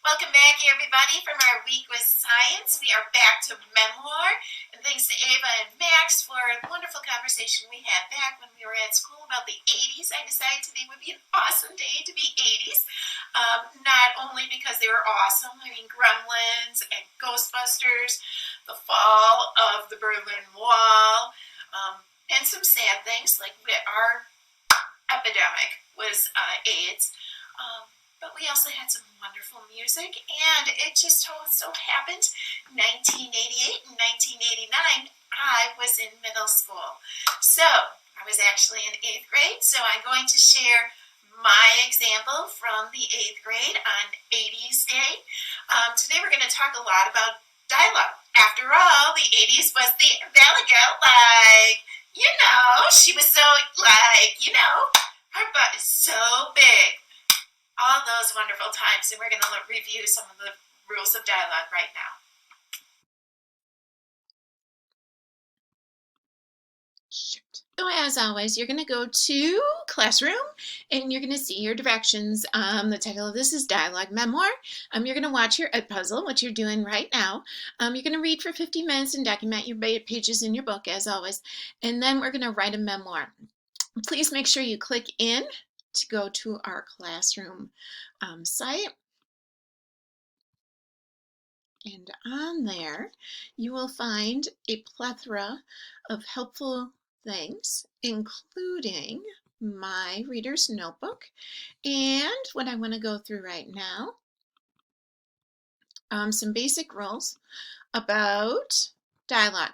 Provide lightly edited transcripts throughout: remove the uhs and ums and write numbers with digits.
Welcome back, everybody, from our week with science. We are back to memoir, and thanks to Ava and Max for the wonderful conversation we had back when we were at school about the 80s. I decided today would be an awesome day to be 80s, not only because they were awesome, I mean, Gremlins and Ghostbusters, the fall of the Berlin Wall, and some sad things like our epidemic was AIDS. But we also had some wonderful music, and it just so happened 1988 and 1989, I was in middle school. So I was actually in 8th grade, so I'm going to share my example from the 8th grade on 80s Day. Today we're going to talk a lot about dialogue. After all, the 80s was the Valley Girl, she was so, her butt is so big. All those wonderful times, and we're going to review some of the rules of dialogue right now. So as always, you're going to go to Classroom, and you're going to see your directions. The title of this is Dialogue Memoir. You're going to watch your Edpuzzle, what you're doing right now. You're going to read for 50 minutes and document your pages in your book, as always. And then we're going to write a memoir. Please make sure you click in to go to our Classroom site. And on there, you will find a plethora of helpful things, including my reader's notebook. And what I want to go through right now, some basic rules about dialogue.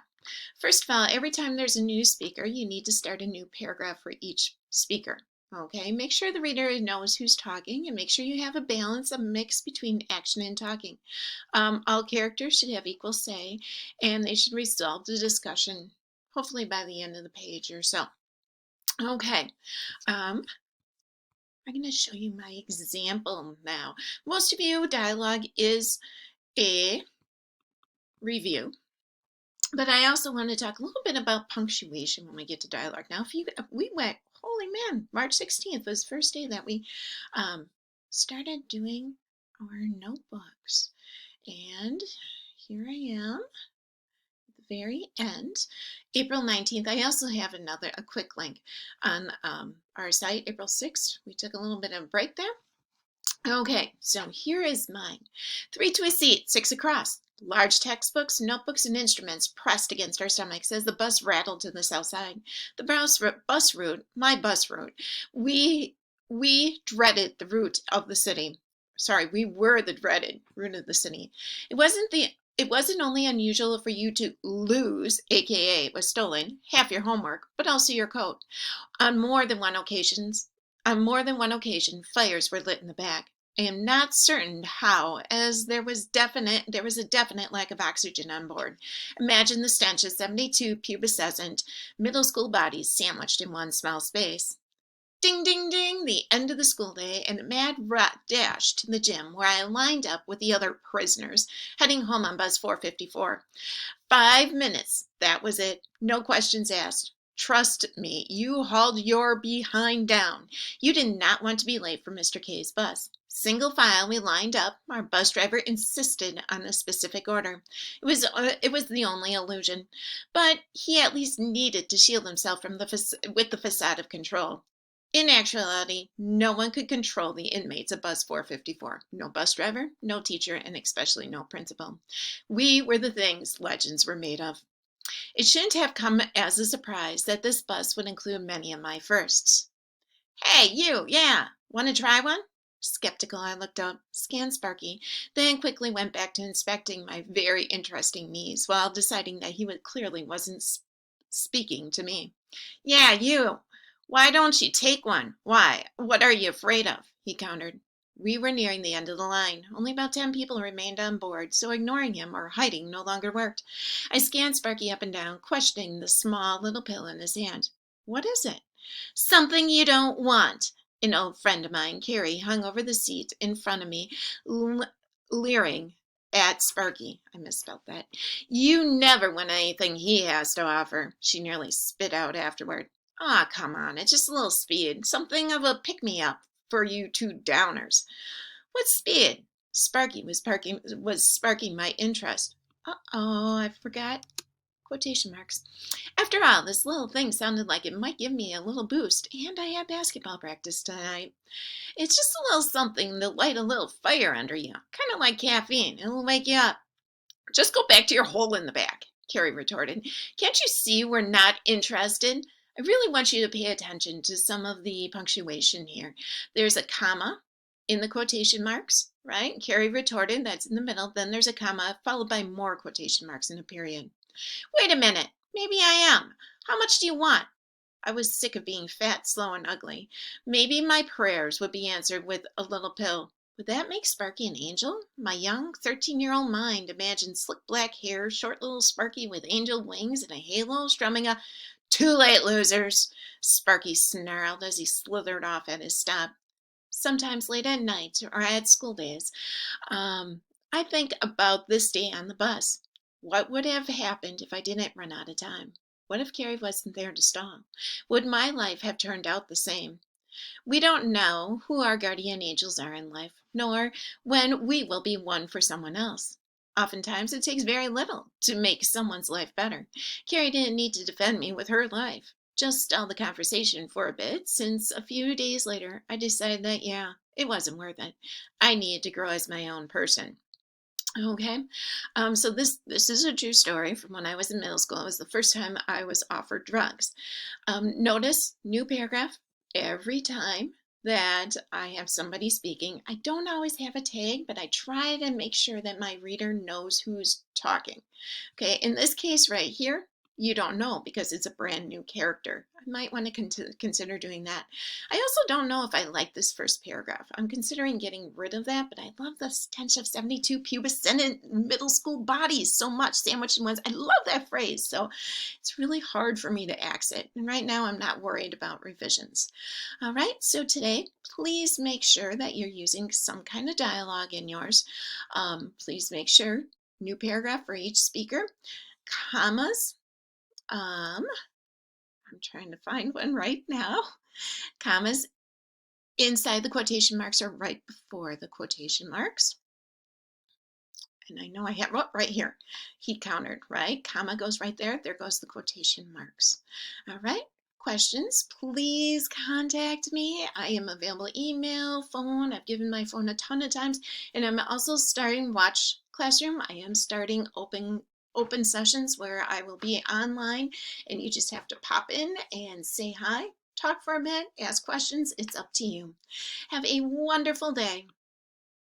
First of all, every time there's a new speaker, you need to start a new paragraph for each speaker. Okay, make sure the reader knows who's talking, and make sure you have a balance, a mix between action and talking. All characters should have equal say, and they should resolve the discussion, hopefully by the end of the page or so. Okay, I'm going to show you my example now. Most of you, dialogue is a review. But I also want to talk a little bit about punctuation when we get to dialogue. Now, we went, holy man, March 16th was the first day that we started doing our notebooks. And here I am at the very end, April 19th. I also have a quick link on our site, April 6th. We took a little bit of a break there. Okay, so here is mine. 3 to a seat, 6 across. Large textbooks, notebooks, and instruments pressed against our stomachs as the bus rattled to the south side. The bus route, my bus route, we dreaded the route of the city. Sorry, we were the dreaded route of the city. It wasn't only unusual for you to lose, aka it was stolen, half your homework, but also your coat. On more than one occasion, fires were lit in the back. I am not certain how, as there was a definite lack of oxygen on board. Imagine the stench of 72 pubescent middle school bodies sandwiched in one small space. Ding, ding, ding, the end of the school day, and a mad dash to the gym where I lined up with the other prisoners, heading home on bus 454. 5 minutes, that was it. No questions asked. Trust me, you hauled your behind down. You did not want to be late for Mr. K's bus. Single file, we lined up. Our bus driver insisted on a specific order. It was the only illusion, but he at least needed to shield himself from with the facade of control. In actuality, no one could control the inmates of bus 454. No bus driver, no teacher, and especially no principal. We were the things legends were made of. It shouldn't have come as a surprise that this bus would include many of my firsts. Hey, you, yeah, want to try one? Skeptical, I looked up, scanned Sparky, then quickly went back to inspecting my very interesting knees while deciding that he clearly wasn't speaking to me. Yeah, you. Why don't you take one? Why? What are you afraid of? He countered. We were nearing the end of the line. Only about 10 people remained on board, so ignoring him or hiding no longer worked. I scanned Sparky up and down, questioning the small little pill in his hand. What is it? Something you don't want. An old friend of mine, Carrie, hung over the seat in front of me, leering at Sparky. I misspelled that. You never want anything he has to offer, she nearly spit out afterward. Ah, come on, it's just a little speed. Something of a pick-me-up for you two downers. What's speed? Sparky was sparking my interest. Uh-oh, I forgot quotation marks. After all, this little thing sounded like it might give me a little boost, and I had basketball practice tonight. It's just a little something to light a little fire under you, kind of like caffeine. It'll wake you up. Just go back to your hole in the back, Carrie retorted. Can't you see we're not interested? I really want you to pay attention to some of the punctuation here. There's a comma in the quotation marks, right? Carrie retorted, that's in the middle. Then there's a comma followed by more quotation marks and a period. Wait a minute. Maybe I am. How much do you want? I was sick of being fat, slow, and ugly. Maybe my prayers would be answered with a little pill. Would that make Sparky an angel? My young 13-year-old mind imagined slick black hair, short little Sparky with angel wings and a halo strumming a "Too late, losers," Sparky snarled as he slithered off at his stop. Sometimes late at night or at school days, I think about this day on the bus. What would have happened if I didn't run out of time? What if Carrie wasn't there to stall? Would my life have turned out the same? We don't know who our guardian angels are in life, nor when we will be one for someone else. Oftentimes, it takes very little to make someone's life better. Carrie didn't need to defend me with her life. Just stall the conversation for a bit, since a few days later I decided that, yeah, it wasn't worth it. I needed to grow as my own person. Okay, so this is a true story from when I was in middle school. It was the first time I was offered drugs. Notice new paragraph every time that I have somebody speaking. I don't always have a tag, but I try to make sure that my reader knows who's talking. Okay, in this case right here, you don't know because it's a brand new character. I might want to consider doing that. I also don't know if I like this first paragraph. I'm considering getting rid of that, but I love the stench of 72 pubescent middle school bodies so much, sandwiched in ones. I love that phrase, so it's really hard for me to axe it. And right now I'm not worried about revisions. All right, so today, please make sure that you're using some kind of dialogue in yours. Please make sure, new paragraph for each speaker, commas. I'm trying to find one right now. Commas inside the quotation marks or right before the quotation marks. And I know I have, oh, right here. He countered, right? Comma goes right there. There goes the quotation marks. All right. Questions, please contact me. I am available email, phone. I've given my phone a ton of times. And I'm also starting Watch Classroom. I am starting open sessions where I will be online and you just have to pop in and say hi, talk for a bit, ask questions. It's up to you. Have a wonderful day.